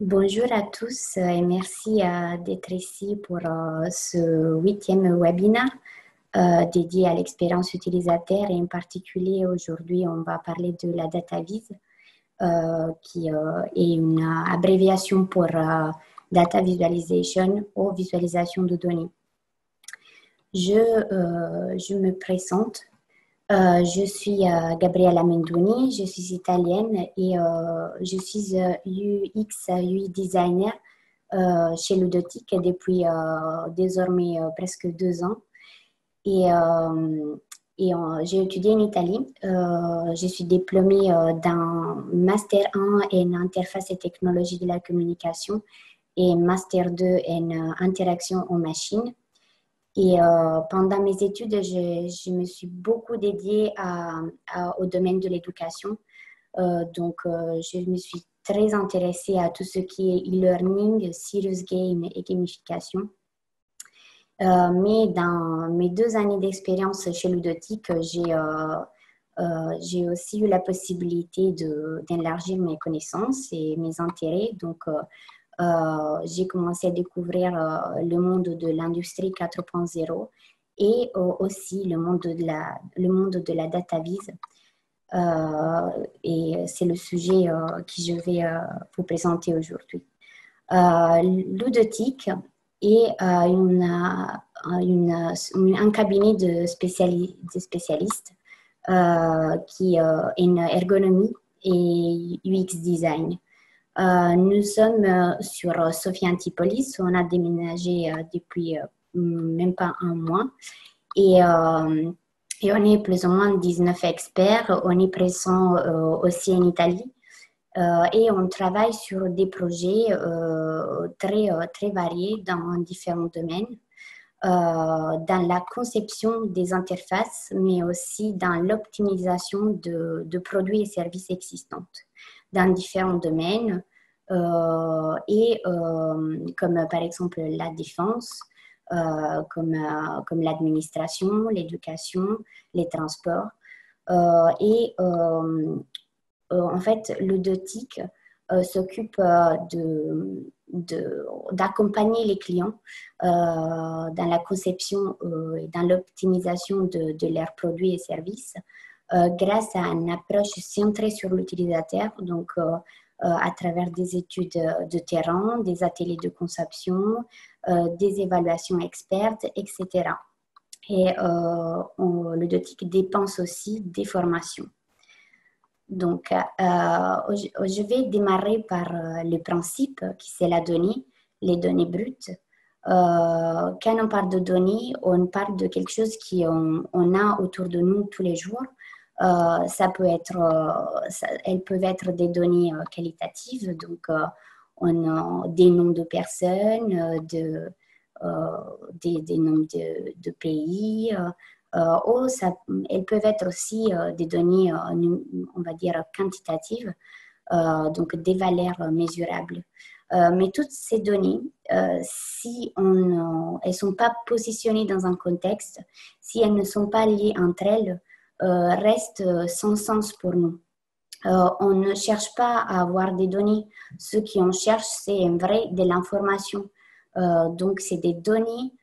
Bonjour à tous et merci d'être ici pour ce 8e webinaire dédié à l'expérience utilisateur et en particulier aujourd'hui on va parler de la data viz qui est une abréviation pour data visualization ou visualisation de données. Je me présente. Je suis Gabriella Mendoni, je suis italienne et je suis UX UI designer chez Ludotic depuis désormais presque 2 ans. J'ai étudié en Italie. Je suis diplômée d'un Master 1 en interface et technologie de la communication et Master 2 en interaction en machine. Et pendant mes études, je me suis beaucoup dédiée au domaine de l'éducation. Je me suis très intéressée à tout ce qui est e-learning, serious game et gamification. Mais dans mes 2 années d'expérience chez Ludotic, j'ai aussi eu la possibilité d'élargir mes connaissances et mes intérêts. Donc, j'ai commencé à découvrir le monde de l'industrie 4.0 et aussi le monde de la data viz. Et c'est le sujet que je vais vous présenter aujourd'hui. Ludotic est un cabinet de spécialistes qui est en ergonomie et UX design. Nous sommes sur Sophia Antipolis, où on a déménagé depuis même pas un mois. Et on est plus ou moins 19 experts. On est présent aussi en Italie. Et on travaille sur des projets très variés dans différents domaines. Dans la conception des interfaces, mais aussi dans l'optimisation de produits et services existants dans différents domaines, comme par exemple la défense, comme l'administration, l'éducation, les transports. En fait, Ludotic s'occupe d'accompagner les clients dans la conception et dans l'optimisation de leurs produits et services grâce à une approche centrée sur l'utilisateur, donc à travers des études de terrain, des ateliers de conception, des évaluations expertes, etc. Et Ludotic dépense aussi des formations. Donc, je vais démarrer par le principe qui c'est la donnée, les données brutes. Quand on parle de données, on parle de quelque chose qu'on a autour de nous tous les jours. Elles peuvent être des données qualitatives, donc on a des noms de personnes, des noms de pays. Elles peuvent être aussi des données, on va dire, quantitatives, donc des valeurs mesurables. Mais toutes ces données, si elles ne sont pas positionnées dans un contexte, si elles ne sont pas liées entre elles, restent sans sens pour nous. On ne cherche pas à avoir des données. Ce qu'on cherche, c'est en vrai de l'information. Donc, c'est des données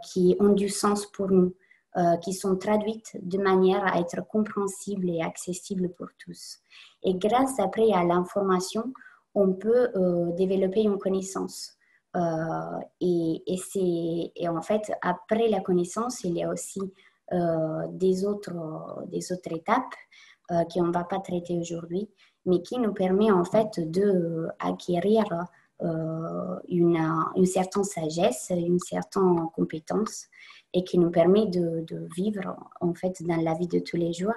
qui ont du sens pour nous. Qui sont traduites de manière à être compréhensibles et accessibles pour tous. Et grâce après à l'information, on peut développer une connaissance. Et en fait, après la connaissance, il y a aussi des autres étapes qu'on ne va pas traiter aujourd'hui, mais qui nous permet en fait d'acquérir une certaine sagesse, une certaine compétence et qui nous permet de vivre en fait dans la vie de tous les jours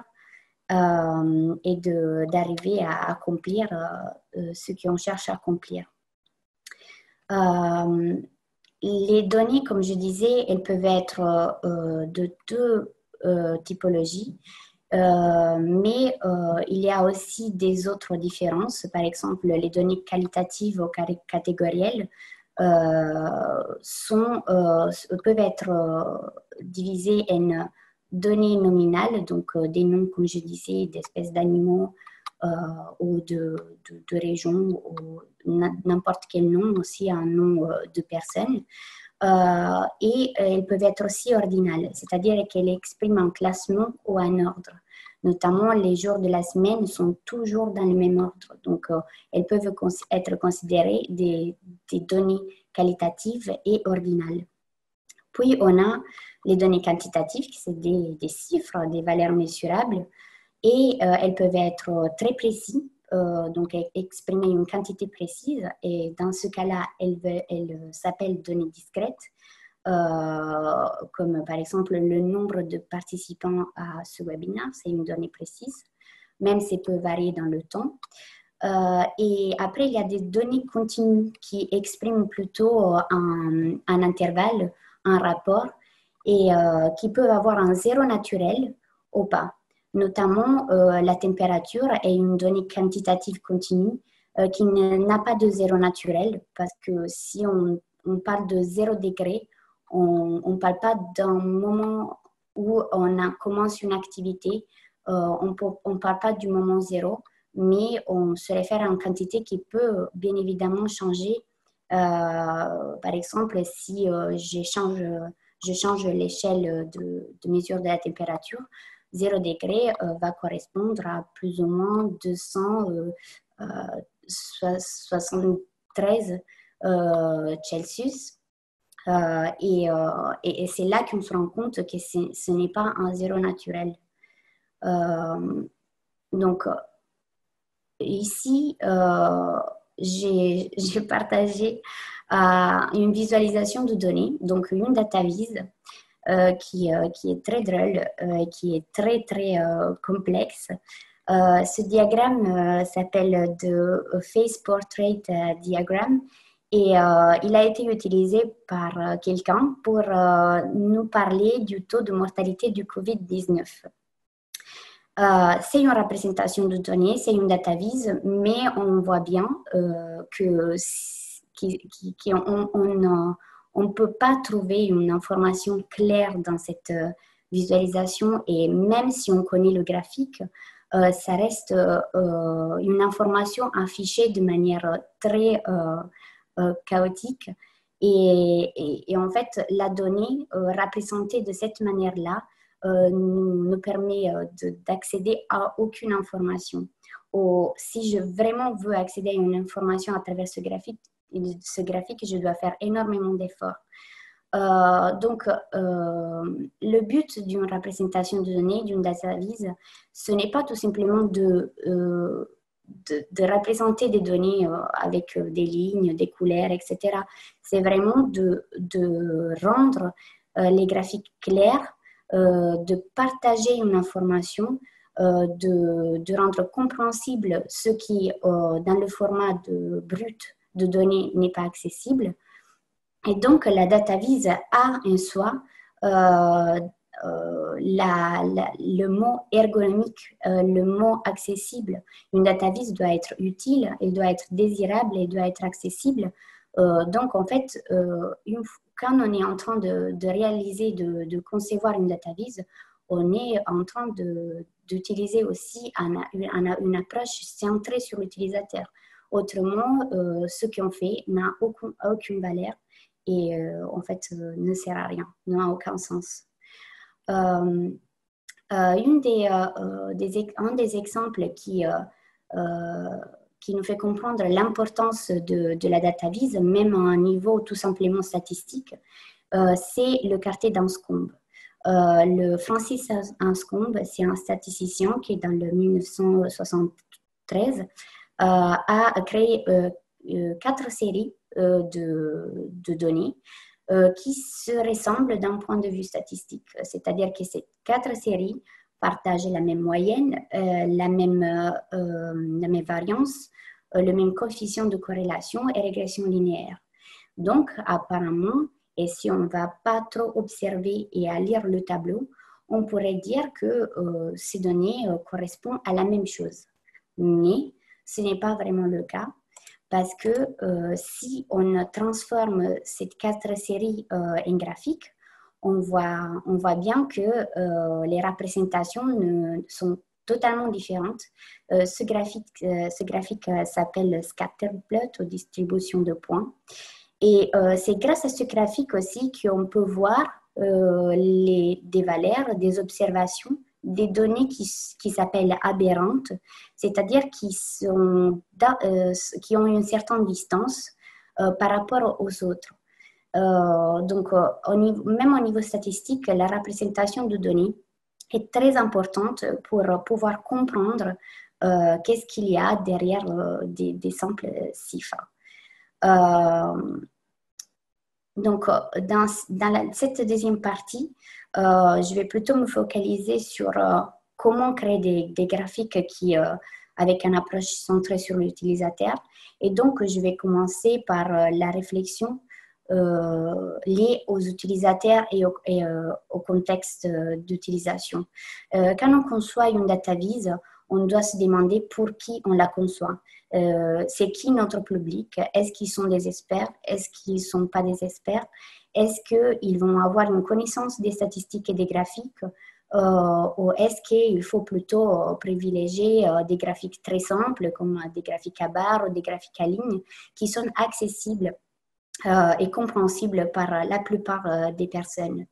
et d'arriver à accomplir ce qu'on cherche à accomplir. Les données, comme je disais, elles peuvent être de 2 typologies. Mais il y a aussi des autres différences. Par exemple, les données qualitatives ou catégorielles peuvent être divisées en données nominales, donc des noms, comme je disais, d'espèces d'animaux, ou de région, ou n'importe quel nom, aussi un nom de personne. Et elles peuvent être aussi ordinales, c'est-à-dire qu'elles expriment un classement ou un ordre. Notamment, les jours de la semaine sont toujours dans le même ordre. Donc, elles peuvent être considérées des données qualitatives et ordinales. Puis, on a les données quantitatives, qui sont des chiffres, des valeurs mesurables, et elles peuvent être très précises, donc exprimer une quantité précise, et dans ce cas-là, elles s'appellent données discrètes, comme par exemple le nombre de participants à ce webinaire, c'est une donnée précise, même si ça peut varier dans le temps. Et après, il y a des données continues qui expriment plutôt un intervalle, un rapport, et qui peuvent avoir un zéro naturel ou pas. Notamment, la température est une donnée quantitative continue qui n'a pas de zéro naturel, parce que si on parle de 0 degré, on ne parle pas d'un moment où on commence une activité, on ne parle pas du moment zéro, mais on se réfère à une quantité qui peut bien évidemment changer. Par exemple, si je change l'échelle de mesure de la température, 0 degré va correspondre à plus ou moins 273 Celsius. Et c'est là qu'on se rend compte que ce n'est pas un zéro naturel. Donc, ici, j'ai partagé une visualisation de données, donc une data vise qui est très drôle, qui est très, très complexe. Ce diagramme s'appelle le Face Portrait Diagram, et il a été utilisé par quelqu'un pour nous parler du taux de mortalité du COVID-19. C'est une représentation de données, c'est une data vise, mais on voit bien on ne peut pas trouver une information claire dans cette visualisation, et même si on connaît le graphique, ça reste une information affichée de manière très chaotique. Et en fait, la donnée représentée de cette manière-là nous permet d'accéder à aucune information. Ou si je vraiment veux accéder à une information à travers ce graphique, je dois faire énormément d'efforts. Donc, le but d'une représentation de données, d'une data vise, ce n'est pas tout simplement de représenter des données avec des lignes, des couleurs, etc. C'est vraiment de rendre les graphiques clairs, de partager une information, de rendre compréhensible ce qui, dans le format brut de données, n'est pas accessible. Et donc, la data vise a en soi le mot ergonomique, le mot accessible. Une data vise doit être utile, elle doit être désirable, elle doit être accessible. Donc, en fait, quand on est en train de réaliser, de concevoir une data vise, on est en train d'utiliser aussi une approche centrée sur l'utilisateur. Autrement, ce qu'on fait n'a aucune valeur et en fait ne sert à rien, n'a aucun sens. Un des exemples qui nous fait comprendre l'importance de la data vise, même à un niveau tout simplement statistique, c'est le quartier d'Anscombe. Le Francis Anscombe, c'est un statisticien qui, dans le 1973, a créé 4 séries de données qui se ressemblent d'un point de vue statistique. C'est-à-dire que ces 4 séries partagent la même moyenne, la même variance, le même coefficient de corrélation et régression linéaire. Donc, apparemment, et si on ne va pas trop observer et à lire le tableau, on pourrait dire que ces données correspondent à la même chose. Mais ce n'est pas vraiment le cas, parce que si on transforme ces 4 séries en graphiques, on voit bien que les représentations sont totalement différentes. Ce graphique s'appelle scatterplot ou distribution de points. Et c'est grâce à ce graphique aussi qu'on peut voir des valeurs, des observations, des données qui s'appellent aberrantes, c'est-à-dire qui ont une certaine distance par rapport aux autres. Donc, même au niveau statistique, la représentation de données est très importante pour pouvoir comprendre qu'est-ce qu'il y a derrière des simples chiffres. Donc, dans cette deuxième partie, je vais plutôt me focaliser sur comment créer des graphiques avec une approche centrée sur l'utilisateur. Et donc, je vais commencer par la réflexion liée aux utilisateurs et au contexte d'utilisation. Quand on conçoit une data vise, on doit se demander pour qui on la conçoit. C'est qui notre public? Est-ce qu'ils sont des experts? Est-ce qu'ils ne sont pas des experts? Est-ce qu'ils vont avoir une connaissance des statistiques et des graphiques? Ou est-ce qu'il faut plutôt privilégier des graphiques très simples comme des graphiques à barres ou des graphiques à ligne qui sont accessibles et compréhensibles par la plupart des personnes?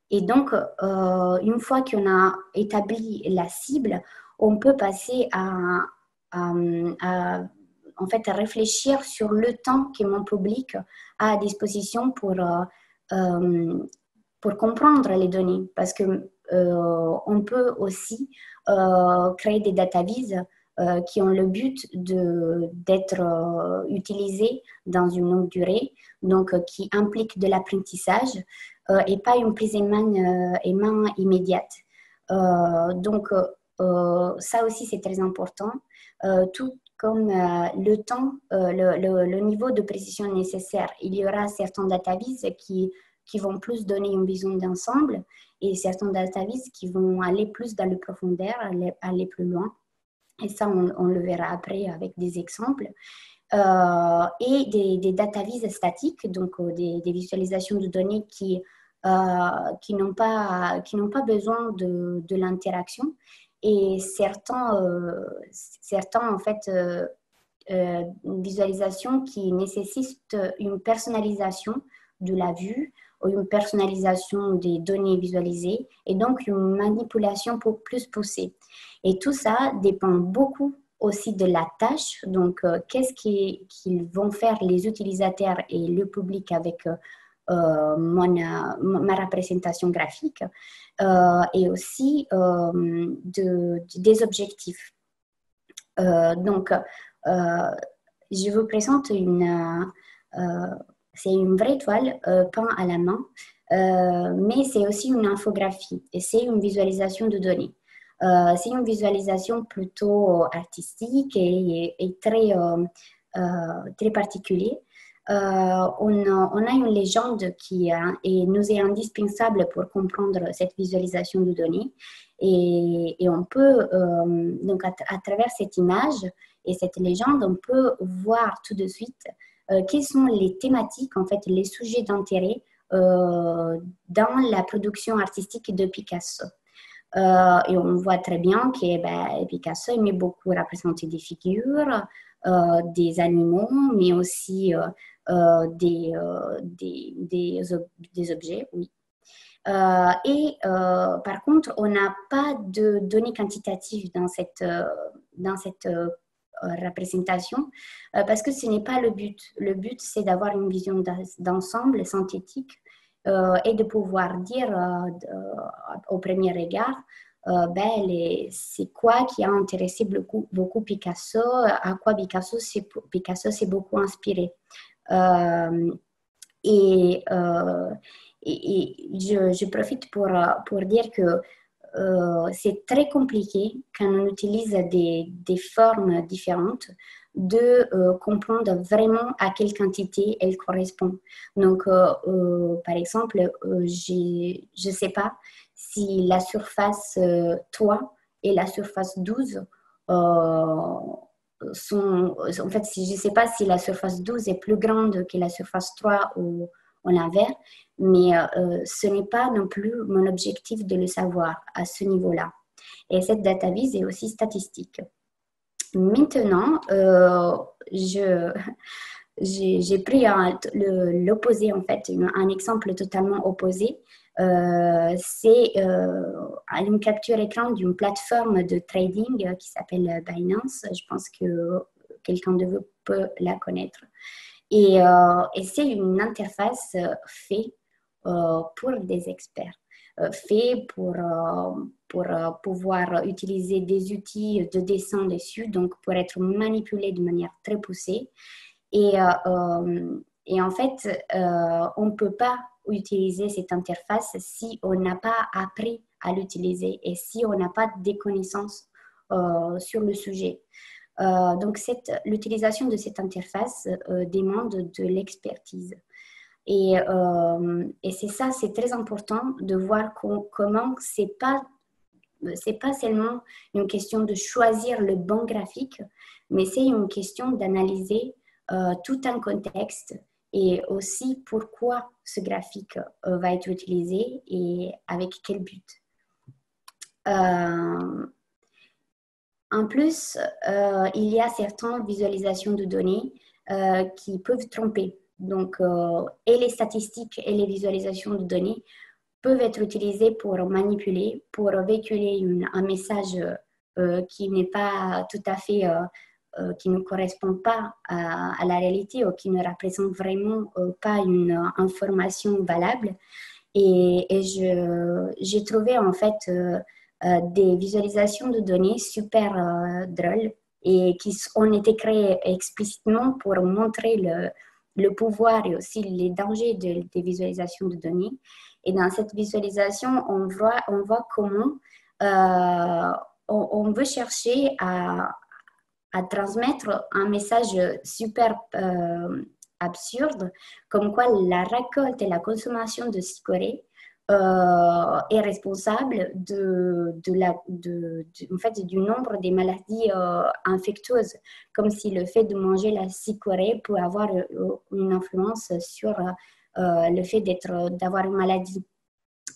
Et donc, une fois qu'on a établi la cible, on peut passer en fait, à réfléchir sur le temps que mon public a à disposition pour comprendre les données. Parce que on peut aussi créer des databases qui ont le but d'être utilisées dans une longue durée, donc qui impliquent de l'apprentissage et pas une prise en main immédiate. Donc, ça aussi, c'est très important. Tout comme le temps, le niveau de précision nécessaire. Il y aura certains databases qui vont plus donner une vision d'ensemble et certains databases qui vont aller plus dans le profondeur, aller plus loin. Et ça, on le verra après avec des exemples. Et des databases statiques, donc des visualisations de données qui n'ont pas besoin de l'interaction. Et certains en fait, visualisations qui nécessitent une personnalisation de la vue ou une personnalisation des données visualisées et donc une manipulation plus poussée. Et tout ça dépend beaucoup aussi de la tâche. Donc, qu'est-ce qu'ils vont faire les utilisateurs et le public avec ma représentation graphique et aussi des objectifs. Donc, je vous présente c'est une vraie toile peinte à la main, mais c'est aussi une infographie et c'est une visualisation de données. C'est une visualisation plutôt artistique et très, très particulière. On a une légende qui nous est indispensable pour comprendre cette visualisation de données. Et on peut, donc à travers cette image et cette légende, on peut voir tout de suite quelles sont les thématiques, en fait, les sujets d'intérêt dans la production artistique de Picasso. Et on voit très bien que Picasso aimait beaucoup représenter des figures, des animaux, mais aussi des objets, oui. Par contre, on n'a pas de données quantitatives dans cette représentation parce que ce n'est pas le but. Le but, c'est d'avoir une vision d'ensemble synthétique et de pouvoir dire au premier regard c'est quoi qui a intéressé beaucoup Picasso, à quoi Picasso s'est beaucoup inspiré. Et je profite pour dire que c'est très compliqué quand on utilise des formes différentes de comprendre vraiment à quelle quantité elle correspond. Donc, par exemple, je ne sais pas si la surface 3 et la surface 12 sont... En fait, je ne sais pas si la surface 12 est plus grande que la surface 3 ou l'inverse, mais ce n'est pas non plus mon objectif de le savoir à ce niveau-là. Et cette data vise est aussi statistique. Maintenant, j'ai pris l'opposé, en fait, un exemple totalement opposé. C'est une capture écran d'une plateforme de trading qui s'appelle Binance. Je pense que quelqu'un de vous peut la connaître. Et c'est une interface faite pour des experts, fait pour pouvoir utiliser des outils de dessin dessus, donc pour être manipulé de manière très poussée. Et en fait, on ne peut pas utiliser cette interface si on n'a pas appris à l'utiliser et si on n'a pas des connaissances sur le sujet. Donc, l'utilisation de cette interface demande de l'expertise. Et c'est ça, c'est très important de voir comment c'est pas seulement une question de choisir le bon graphique, mais c'est une question d'analyser tout un contexte et aussi pourquoi ce graphique va être utilisé et avec quel but. En plus, il y a certaines visualisations de données qui peuvent tromper. Donc, et les statistiques et les visualisations de données peuvent être utilisées pour manipuler, pour véhiculer un message qui n'est pas tout à fait, qui ne correspond pas à la réalité ou qui ne représente vraiment pas une information valable. Et j'ai trouvé en fait des visualisations de données super drôles et qui ont été créées explicitement pour montrer le pouvoir et aussi les dangers des visualisations de données. Et dans cette visualisation, on voit comment on veut chercher à transmettre un message super absurde, comme quoi la récolte et la consommation de cicorée est responsable en fait, du nombre des maladies infectieuses, comme si le fait de manger la cicorée peut avoir une influence sur le fait d'avoir une maladie.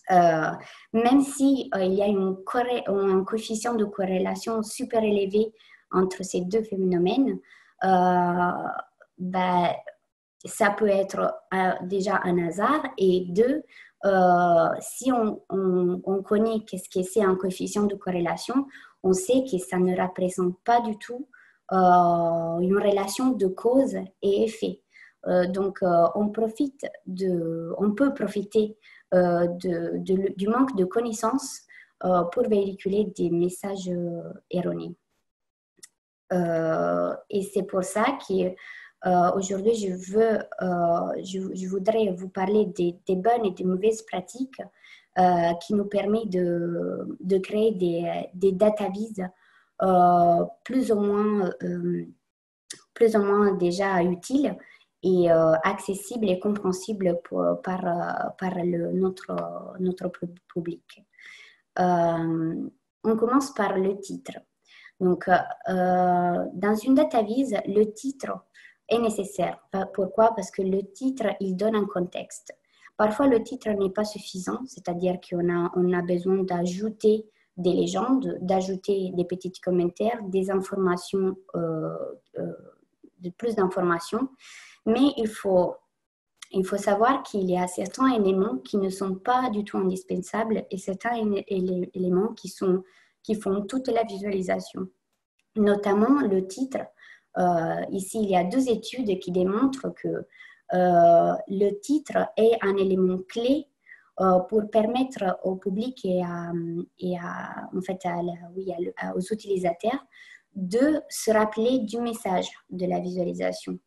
Même si il y a un coefficient de corrélation super élevé entre ces deux phénomènes, ça peut être déjà un hasard. Et deux, si on connaît qu'est-ce que c'est un coefficient de corrélation, on sait que ça ne représente pas du tout une relation de cause et effet. Donc, on peut profiter du manque de connaissances pour véhiculer des messages erronés. Et c'est pour ça qu'aujourd'hui, je voudrais vous parler des bonnes et des mauvaises pratiques qui nous permettent de créer des databases plus ou moins déjà utiles et accessible et compréhensible par notre public. On commence par le titre. Donc, dans une database, le titre est nécessaire. Pourquoi? Parce que le titre, il donne un contexte. Parfois, le titre n'est pas suffisant, c'est-à-dire qu'on a besoin d'ajouter des légendes, d'ajouter des petits commentaires, des informations, plus d'informations. Mais il faut savoir qu'il y a certains éléments qui ne sont pas du tout indispensables et certains éléments qui font toute la visualisation. Notamment le titre. Ici, il y a 2 études qui démontrent que le titre est un élément clé pour permettre au public en fait, aux utilisateurs de se rappeler du message de la visualisation.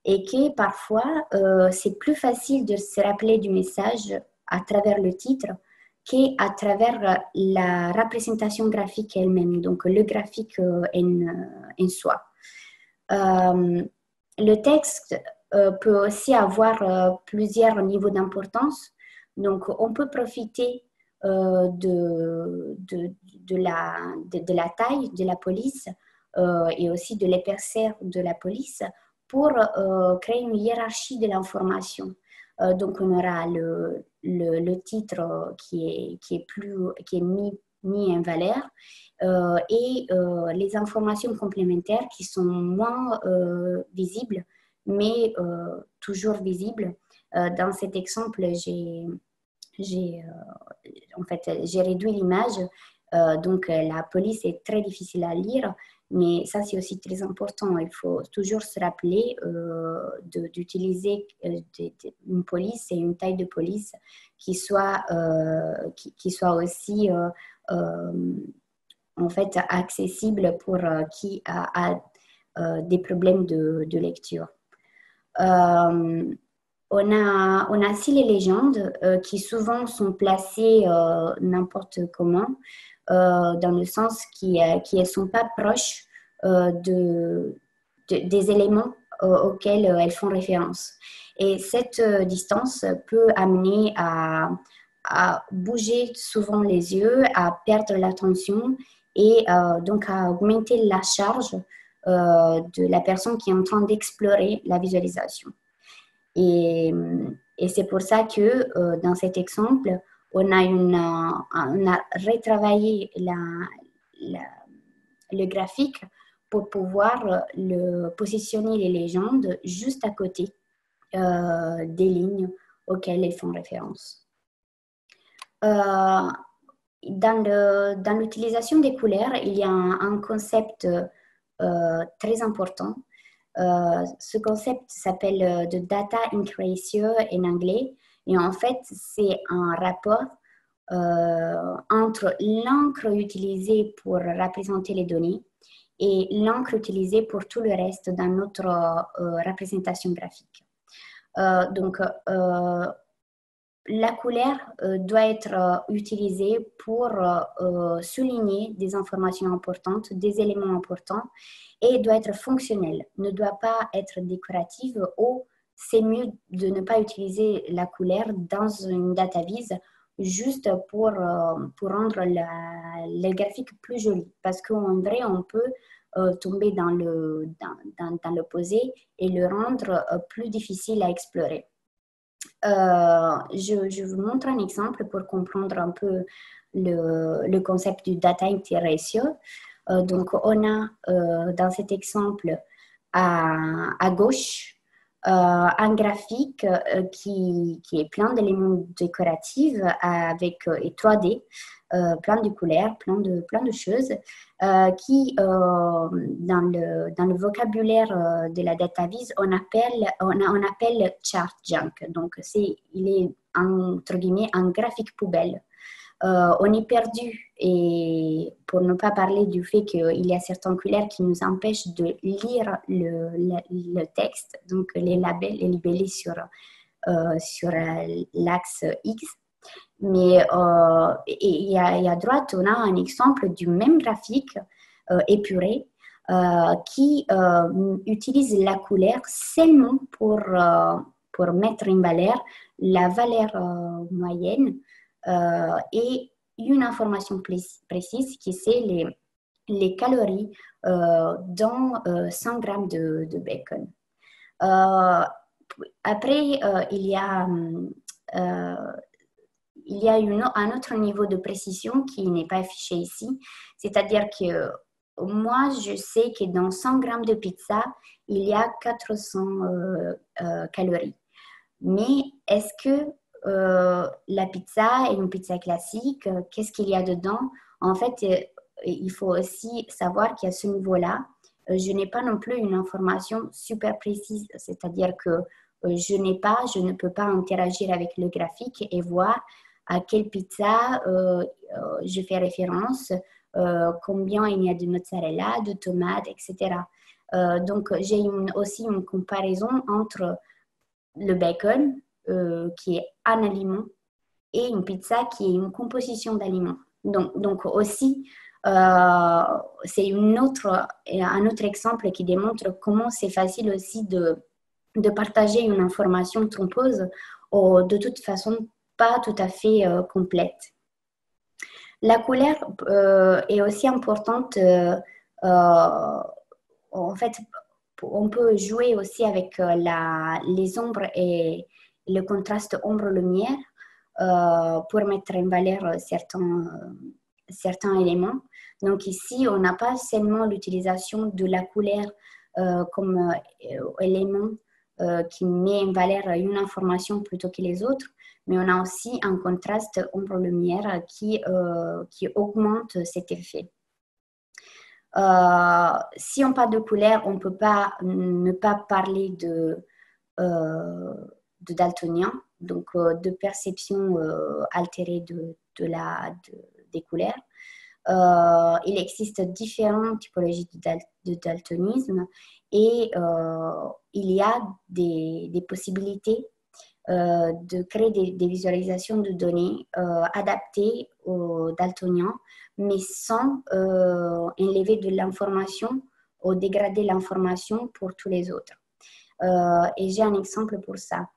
Et que parfois, c'est plus facile de se rappeler du message à travers le titre qu'à travers la représentation graphique elle-même, donc le graphique en soi. Le texte peut aussi avoir plusieurs niveaux d'importance. Donc, on peut profiter de la taille de la police et aussi de l'épaisseur de la police pour créer une hiérarchie de l'information. Donc, on aura le titre qui est mis ni une valeur, et les informations complémentaires qui sont moins visibles, mais toujours visibles. Dans cet exemple, en fait, j'ai réduit l'image, donc la police est très difficile à lire, mais ça c'est aussi très important. Il faut toujours se rappeler d'utiliser une police et une taille de police qui soit aussi en fait accessible pour qui a des problèmes de lecture. On a aussi les légendes qui souvent sont placées n'importe comment, dans le sens qui ne sont pas proches des éléments auxquels elles font référence. Et cette distance peut amener à bouger souvent les yeux, à perdre l'attention et donc à augmenter la charge de la personne qui est en train d'explorer la visualisation. Et c'est pour ça que dans cet exemple, on a retravaillé le graphique pour pouvoir positionner les légendes juste à côté des lignes auxquelles elles font référence. Dans l'utilisation des couleurs, il y a un concept très important. Ce concept s'appelle the data ink ratio en anglais. Et en fait, c'est un rapport entre l'encre utilisée pour représenter les données et l'encre utilisée pour tout le reste dans notre représentation graphique. Donc, la couleur doit être utilisée pour souligner des informations importantes, des éléments importants, et doit être fonctionnelle, ne doit pas être décorative, ou c'est mieux de ne pas utiliser la couleur dans une data vise juste pour rendre le graphique plus joli. Parce qu'en vrai, on peut tomber dans l'opposé et le rendre plus difficile à explorer. Je vous montre un exemple pour comprendre un peu le concept du data ink ratio. Donc, on a dans cet exemple à gauche un graphique qui est plein d'éléments décoratifs et 3D, plein de couleurs, plein de choses qui, dans le vocabulaire de la database, on appelle chart junk. Donc, il est entre guillemets un graphique poubelle. On est perdu, et pour ne pas parler du fait qu'il y a certaines couleurs qui nous empêchent de lire le texte, donc les libellés sur l'axe X. Mais et à droite, on a un exemple du même graphique épuré qui utilise la couleur seulement pour mettre en valeur la valeur moyenne et une information précise qui c'est les calories dans 100 grammes de bacon. Après, il y a un autre niveau de précision qui n'est pas affiché ici, c'est-à-dire que moi, je sais que dans 100 grammes de pizza, il y a 400 calories. Mais est-ce que la pizza est une pizza classique? Qu'est-ce qu'il y a dedans? En fait, il faut aussi savoir qu'à ce niveau-là, je n'ai pas non plus une information super précise, c'est-à-dire que je ne peux pas interagir avec le graphique et voir à quelle pizza je fais référence, combien il y a de mozzarella, de tomates, etc. Donc, j'ai aussi une comparaison entre le bacon, qui est un aliment, et une pizza qui est une composition d'aliments. Donc aussi, c'est un autre exemple qui démontre comment c'est facile aussi de partager une information trompeuse ou de toute façon pas tout à fait complète. La couleur est aussi importante. En fait, on peut jouer aussi avec les ombres et le contraste ombre-lumière pour mettre en valeur certains éléments. Donc ici, on n'a pas seulement l'utilisation de la couleur comme élément qui met en valeur une information plutôt que les autres, mais on a aussi un contraste ombre-lumière qui augmente cet effet. Si on parle de couleur, on ne peut pas ne pas parler de daltonien, donc de perception altérée des couleurs. Il existe différentes typologies de daltonisme et il y a des possibilités de créer des visualisations de données adaptées aux daltoniens, mais sans enlever de l'information ou dégrader l'information pour tous les autres. Et j'ai un exemple pour ça.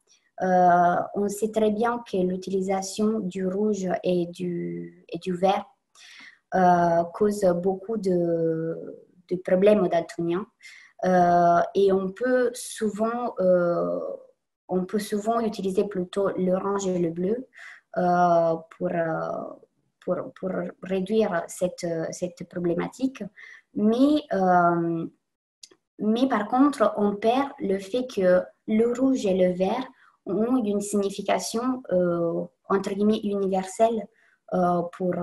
On sait très bien que l'utilisation du rouge et du vert cause beaucoup de problèmes aux daltoniens. Et on peut souvent utiliser plutôt l'orange et le bleu pour réduire cette problématique. Mais par contre, on perd le fait que le rouge et le vert ont une signification, entre guillemets, universelle pour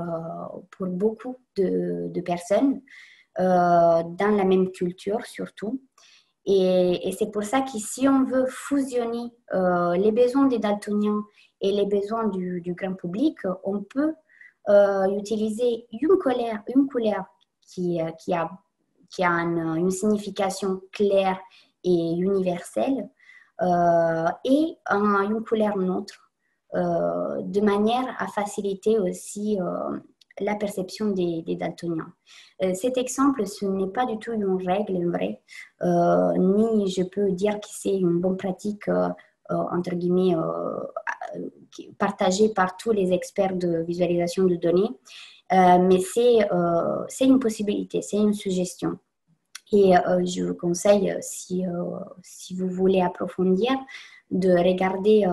beaucoup de personnes, dans la même culture surtout. Et c'est pour ça que si on veut fusionner les besoins des daltoniens et les besoins du grand public, on peut utiliser une couleur qui a une signification claire et universelle et une couleur neutre de manière à faciliter aussi la perception des daltoniens. Cet exemple, ce n'est pas du tout une règle, en vrai, ni je peux dire que c'est une bonne pratique, entre guillemets, partagée par tous les experts de visualisation de données, mais c'est une possibilité, c'est une suggestion. Et je vous conseille, si vous voulez approfondir, de regarder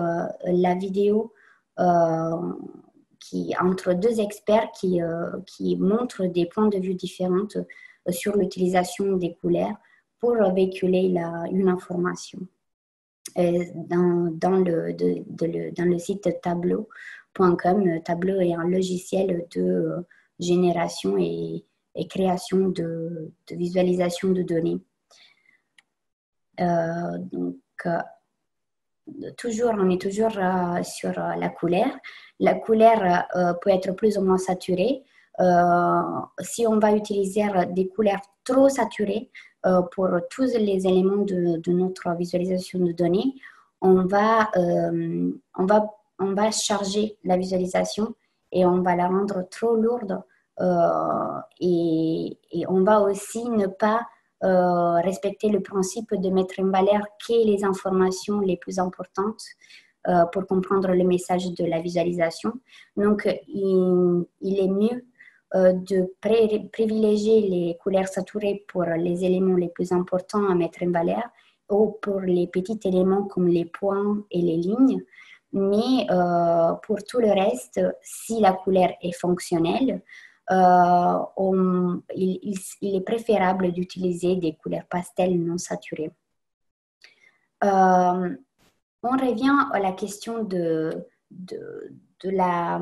la vidéo entre deux experts qui montrent des points de vue différents sur l'utilisation des couleurs pour véhiculer une information. Dans le site tableau.com, Tableau est un logiciel de génération et création de visualisation de données. On est toujours sur la couleur. La couleur peut être plus ou moins saturée. Si on va utiliser des couleurs trop saturées pour tous les éléments de notre visualisation de données, on va charger la visualisation et on va la rendre trop lourde. Et on va aussi ne pas respecter le principe de mettre en valeur que les informations les plus importantes pour comprendre le message de la visualisation. Donc, il est mieux de privilégier les couleurs saturées pour les éléments les plus importants à mettre en valeur ou pour les petits éléments comme les points et les lignes. Mais pour tout le reste, si la couleur est fonctionnelle, il est préférable d'utiliser des couleurs pastel non saturées. On revient à la question de la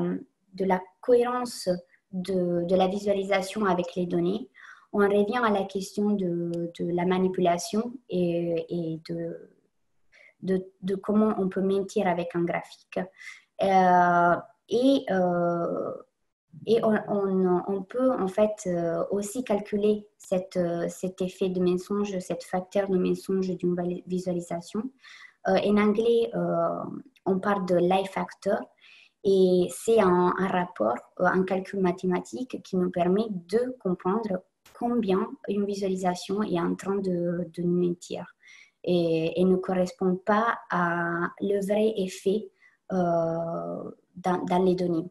cohérence de la visualisation avec les données. On revient à la question de la manipulation et de comment on peut mentir avec un graphique. Et on peut en fait aussi calculer cet effet de mensonge, cet facteur de mensonge d'une visualisation. En anglais, on parle de lie factor et c'est un rapport, un calcul mathématique qui nous permet de comprendre combien une visualisation est en train de nous mentir et ne correspond pas à le vrai effet dans les données.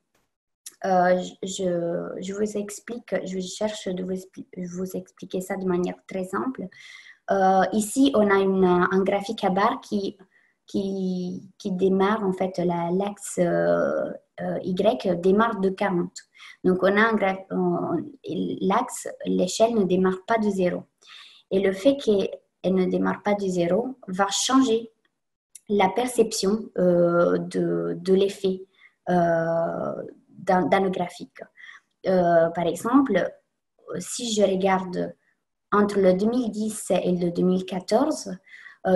Je vous explique, je cherche de vous expliquer ça de manière très simple. Ici, on a un graphique à barre qui qui démarre, en fait, l'axe Y démarre de 40. Donc, on a l'axe, l'échelle ne démarre pas de 0. Et le fait qu'elle ne démarre pas de 0 va changer la perception de l'effet dans le graphique. Par exemple, si je regarde entre le 2010 et le 2014,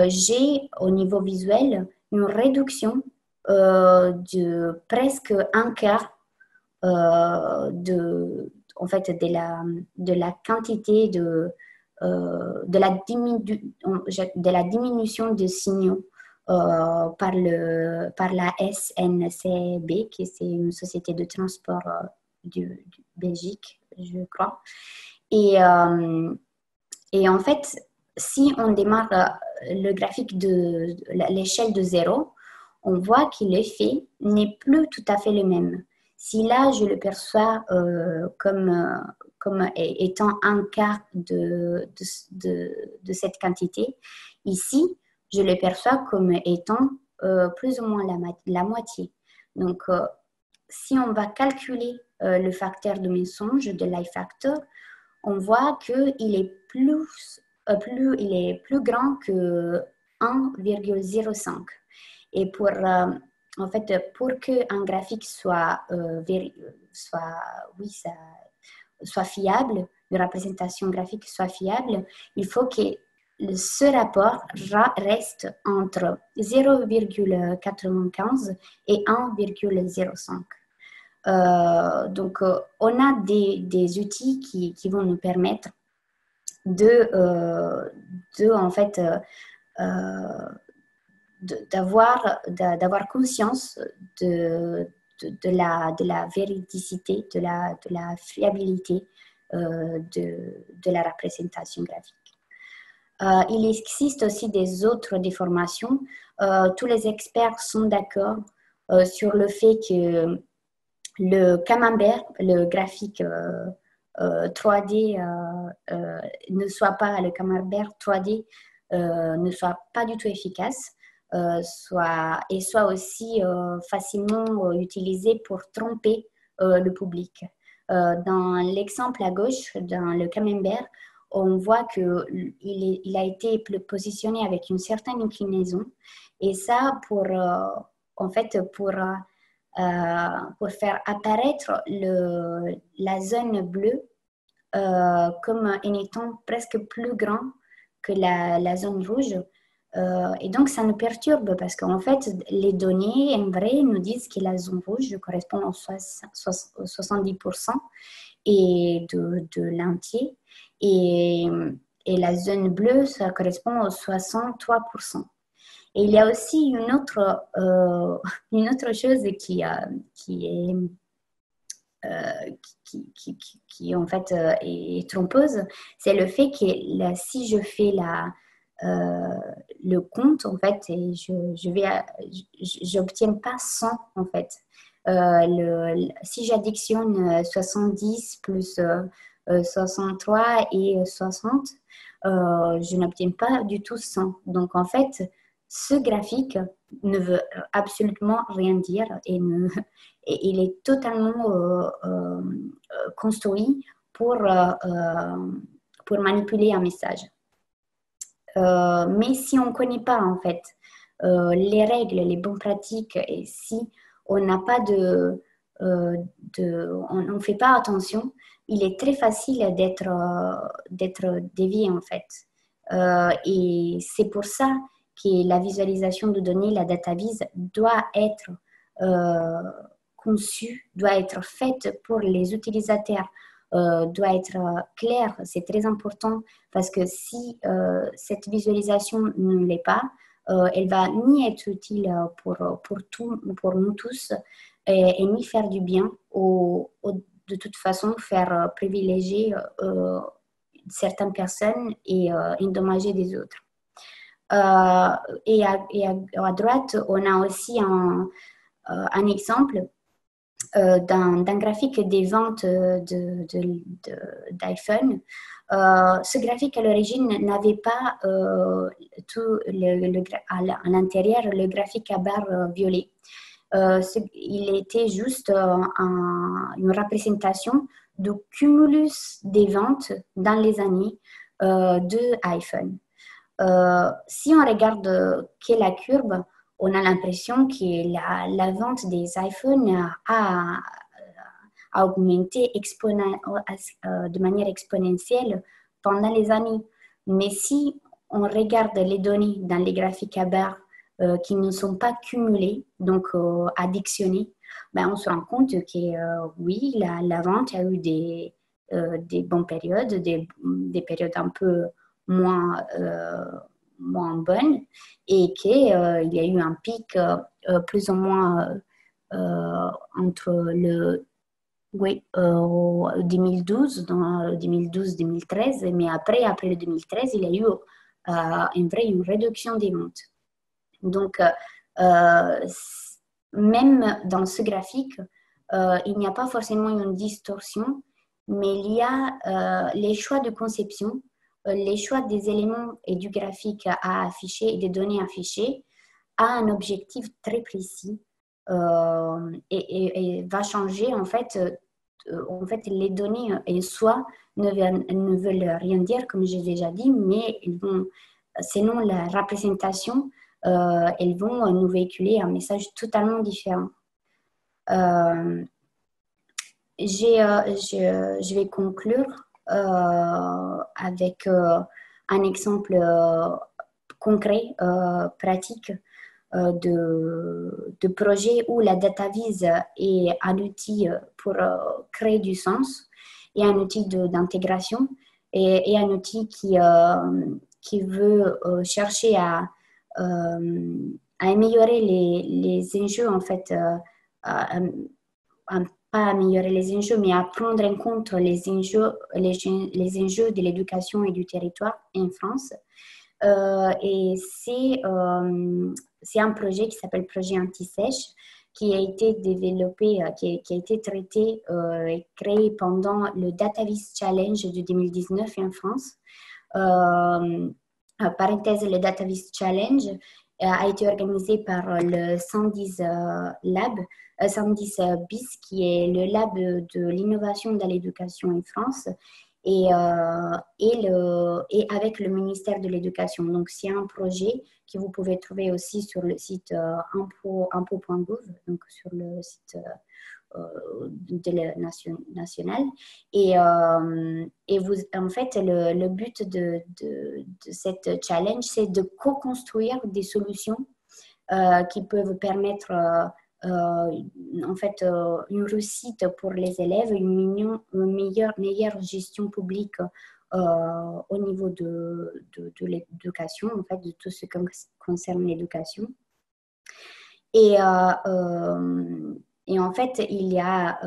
j'ai au niveau visuel une réduction de presque un quart en fait, de la quantité de la diminution de signaux par la SNCB, qui est une société de transport du Belgique, je crois. Et en fait, si on démarre le graphique de l'échelle de 0, on voit que l'effet n'est plus tout à fait le même. Si là, je le perçois comme étant un quart de cette quantité, ici, je le perçois comme étant plus ou moins la moitié. Donc, si on va calculer le facteur de mensonge, de lie factor, on voit qu'il est il est plus grand que 1,05. Et en fait, pour qu'un graphique soit fiable, une représentation graphique soit fiable, il faut que ce rapport reste entre 0,95 et 1,05. Donc, on a des outils qui vont nous permettre en fait, d'avoir conscience de la véridicité, de la fiabilité de la représentation graphique. Il existe aussi des autres déformations. Tous les experts sont d'accord sur le fait que le camembert, le graphique 3D ne soit pas, le camembert 3D ne soit pas du tout efficace, soit aussi facilement utilisé pour tromper le public. Dans l'exemple à gauche, dans le camembert, on voit qu'il a été positionné avec une certaine inclinaison, et ça en fait, pour faire apparaître la zone bleue comme étant presque plus grand que la zone rouge. Et donc, ça nous perturbe parce qu'en fait, les données, en vrai, nous disent que la zone rouge correspond au 70% et de l'entier. Et la zone bleue, ça correspond au 63%. Et il y a aussi une autre chose qui en fait est trompeuse, c'est le fait que si je fais le compte, en fait, et j'obtiens pas 100, en fait. Si j'additionne 70 plus 63 et 60, je n'obtiens pas du tout 100. Donc, en fait, ce graphique ne veut absolument rien dire et il est totalement construit pour manipuler un message. Mais si on ne connaît pas, en fait, les règles, les bonnes pratiques, et si on n'a pas on ne fait pas attention, il est très facile d'être dévié, en fait. Et c'est pour ça que la visualisation de données, la data vis, doit être conçue, doit être faite pour les utilisateurs, doit être claire. C'est très important parce que si cette visualisation ne l'est pas, elle va ni être utile pour nous tous et ni faire du bien de toute façon faire privilégier certaines personnes et endommager des autres. Et à droite, on a aussi un exemple d'un graphique des ventes d'iPhone. Ce graphique à l'origine n'avait pas tout à l'intérieur le graphique à barre violet. Il était juste une représentation du cumulus des ventes dans les années de iPhone. Si on regarde que la courbe, on a l'impression que la vente des iPhones a augmenté de manière exponentielle pendant les années. Mais si on regarde les données dans les graphiques à barres qui ne sont pas cumulées, donc additionnés, ben on se rend compte que oui, la vente a eu des bonnes périodes, des périodes un peu moins, moins bonnes, et qu'il y a eu un pic plus ou moins entre le 2012, dans 2012-2013, mais après le 2013, il y a eu une réduction des ventes. Donc, même dans ce graphique, il n'y a pas forcément une distorsion, mais il y a les choix de conception, les choix des éléments et du graphique à afficher et des données affichées a un objectif très précis et va changer en fait les données soit ne veulent rien dire, comme j'ai déjà dit, mais selon la représentation, elles vont nous véhiculer un message totalement différent. Je vais conclure avec un exemple concret, pratique de projet où la data vise est un outil pour créer du sens et un outil d'intégration et un outil qui veut chercher à améliorer les enjeux, en fait, pas améliorer les enjeux, mais à prendre en compte les enjeux de l'éducation et du territoire en France. Et c'est un projet qui s'appelle Projet Anti-Sèche, qui a été développé, qui a été traité et créé pendant le DataVis Challenge de 2019 en France. Parenthèse, le DataVis Challenge a été organisé par le 110 Lab, 110 BIS, qui est le lab de l'innovation dans l'éducation en France, et avec le ministère de l'Éducation. Donc, c'est un projet que vous pouvez trouver aussi sur le site impo.gouv, donc sur le site national. Et vous, en fait, le but de cette challenge, c'est de co-construire des solutions qui peuvent permettre en fait, une réussite pour les élèves, une meilleure gestion publique au niveau de l'éducation, en fait, de tout ce qui concerne l'éducation. Et en fait, il y a,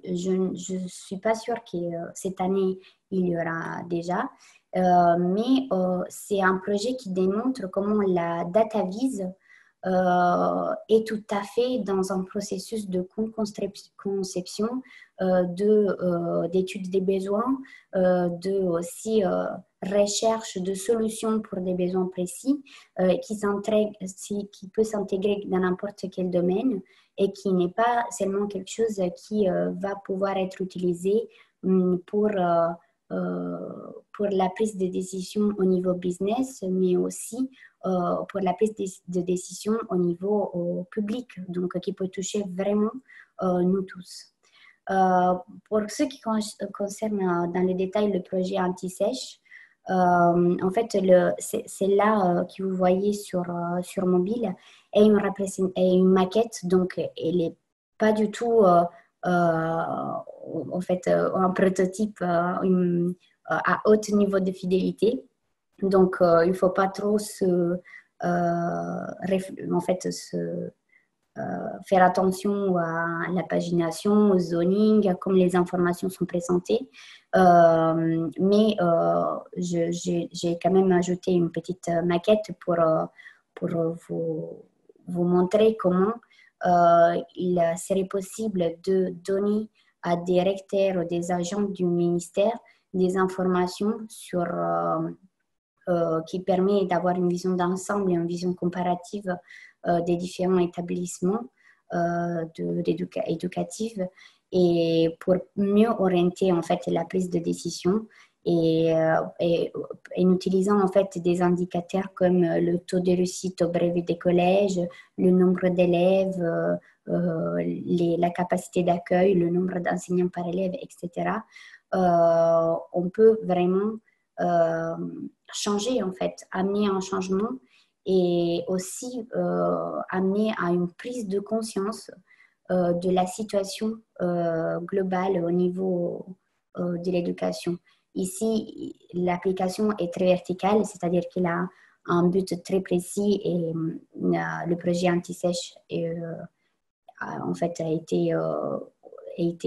je ne suis pas sûre que cette année, il y aura déjà, mais c'est un projet qui démontre comment la data vise est tout à fait dans un processus de conception, d'étude des besoins, aussi recherche de solutions pour des besoins précis qui peut s'intégrer dans n'importe quel domaine et qui n'est pas seulement quelque chose qui va pouvoir être utilisé pour la prise de décision au niveau business, mais aussi pour la prise de décision au niveau public, donc qui peut toucher vraiment nous tous. Pour ce qui concerne dans les détails le projet Anti-Sèche, en fait, c'est là que vous voyez sur mobile et une maquette, donc elle n'est pas du tout en fait un prototype à haut niveau de fidélité. Donc, il ne faut pas trop faire attention à la pagination, au zoning, à comment les informations sont présentées. Mais j'ai quand même ajouté une petite maquette pour vous montrer comment il serait possible de donner à des recteurs ou des agents du ministère des informations qui permet d'avoir une vision d'ensemble et une vision comparative des différents établissements éducatifs et pour mieux orienter en fait la prise de décision et en utilisant en fait des indicateurs comme le taux de réussite au brevet des collèges, le nombre d'élèves, la capacité d'accueil, le nombre d'enseignants par élève, etc. On peut vraiment changer en fait, amener un changement et aussi amener à une prise de conscience de la situation globale au niveau de l'éducation. Ici, l'application est très verticale, c'est-à-dire qu'il a un but très précis et le projet anti-sèche en fait, a été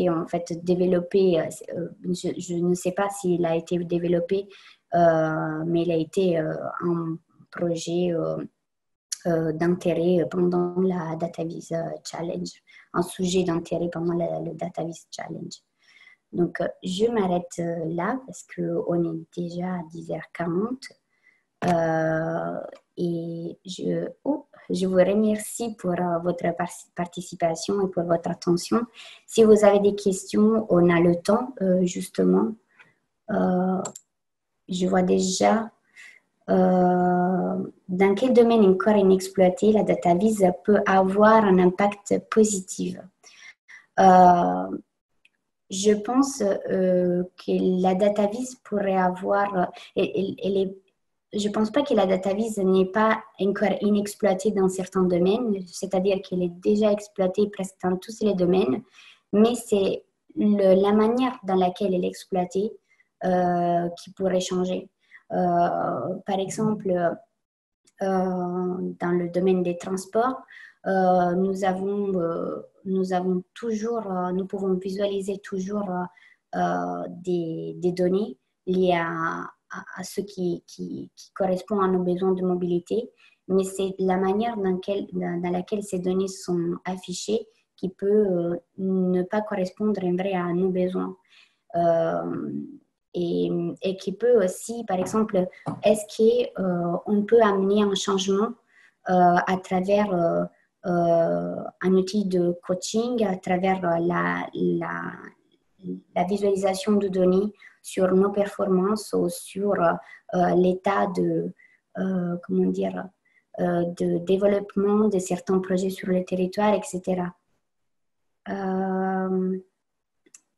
en fait développé. Je ne sais pas s'il a été développé, mais il a été un projet d'intérêt pendant la DataVis Challenge, un sujet d'intérêt pendant le DataVis Challenge. Donc, je m'arrête là parce qu'on est déjà à 10h40 et je vous remercie pour votre participation et pour votre attention. Si vous avez des questions, on a le temps, justement. Je vois déjà dans quel domaine encore inexploité la DataVis peut avoir un impact positif. Je pense que la DataVis pourrait avoir... je ne pense pas que la DataVis n'est pas encore inexploitée dans certains domaines, c'est-à-dire qu'elle est déjà exploitée presque dans tous les domaines, mais c'est la manière dans laquelle elle est exploitée qui pourrait changer. Par exemple, dans le domaine des transports, nous pouvons visualiser toujours des données liées à ce qui correspond à nos besoins de mobilité, mais c'est la manière dans laquelle ces données sont affichées qui peut ne pas correspondre en vrai à nos besoins. Et qui peut aussi, par exemple, est-ce qu'on peut amener un changement à travers un outil de coaching, à travers la visualisation de données sur nos performances ou sur l'état de développement de certains projets sur le territoire, etc.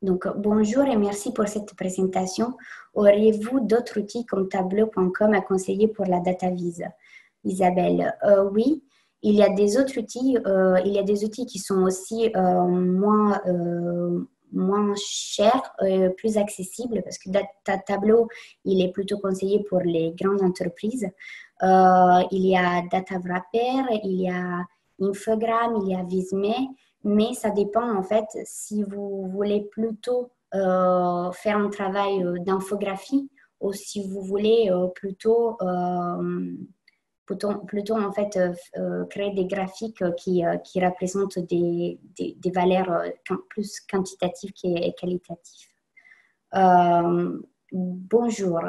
Donc, bonjour et merci pour cette présentation. Auriez-vous d'autres outils comme Tableau.com à conseiller pour la DataVis? Isabelle, oui, il y a des autres outils. Il y a des outils qui sont aussi moins chers, plus accessibles, parce que Tableau, il est plutôt conseillé pour les grandes entreprises. Il y a DataWrapper, il y a Infogram, il y a Visme. Mais ça dépend, en fait, si vous voulez plutôt faire un travail d'infographie ou si vous voulez plutôt en fait, créer des graphiques qui représentent des valeurs plus quantitatives et qualitatives. Bonjour.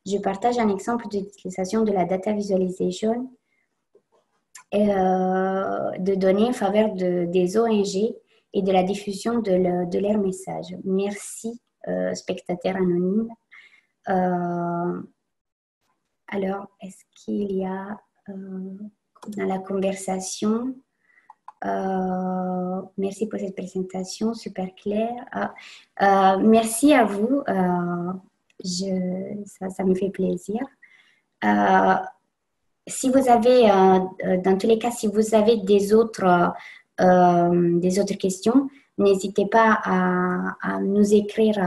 Je partage un exemple d'utilisation de la data visualization de données en faveur des ONG et de la diffusion de leurs messages. Merci, spectateur anonyme. Alors, est-ce qu'il y a dans la conversation merci pour cette présentation, super claire. Merci à vous, ça me fait plaisir. Si vous avez, dans tous les cas, si vous avez des autres questions, n'hésitez pas à nous écrire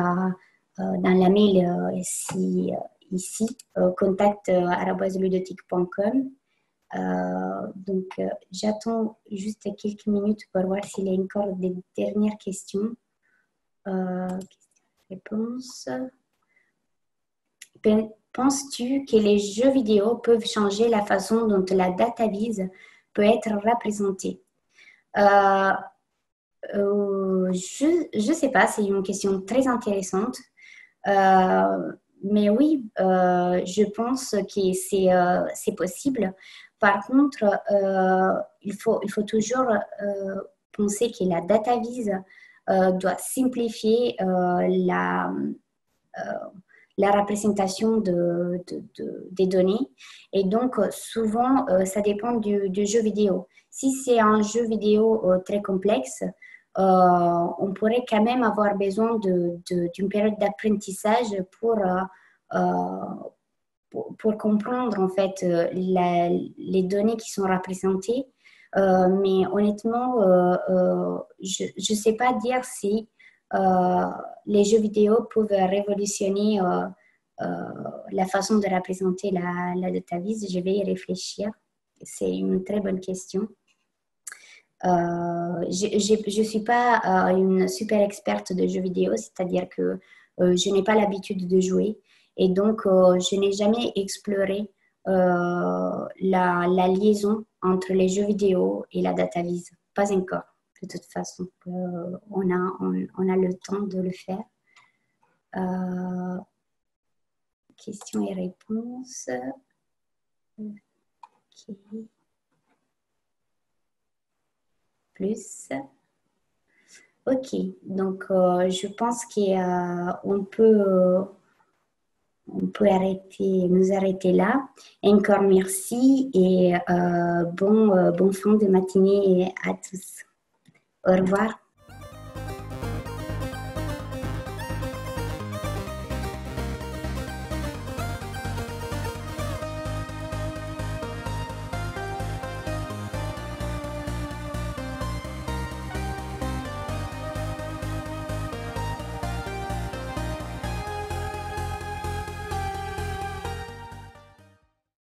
dans la mail ici, contact@ludothèque.com. Donc, j'attends juste quelques minutes pour voir s'il y a encore des dernières questions. Réponse. Penses-tu que les jeux vidéo peuvent changer la façon dont la DataVis peut être représentée? Je ne sais pas, c'est une question très intéressante. Mais oui, je pense que c'est possible. Par contre, il faut toujours penser que la data vise doit simplifier euh, la représentation des données. Et donc, souvent, ça dépend du jeu vidéo. Si c'est un jeu vidéo très complexe, on pourrait quand même avoir besoin d'une période d'apprentissage pour comprendre en fait les données qui sont représentées. Mais honnêtement, je ne sais pas dire si les jeux vidéo peuvent révolutionner euh, la façon de représenter la database. Je vais y réfléchir. C'est une très bonne question. Je ne suis pas une super experte de jeux vidéo, c'est-à-dire que je n'ai pas l'habitude de jouer et donc je n'ai jamais exploré la liaison entre les jeux vidéo et la data vise. Pas encore, de toute façon. On a le temps de le faire. Questions et réponses. Okay. Plus. Ok, donc je pense on peut nous arrêter là. Encore merci et bon fin de matinée à tous. Au revoir.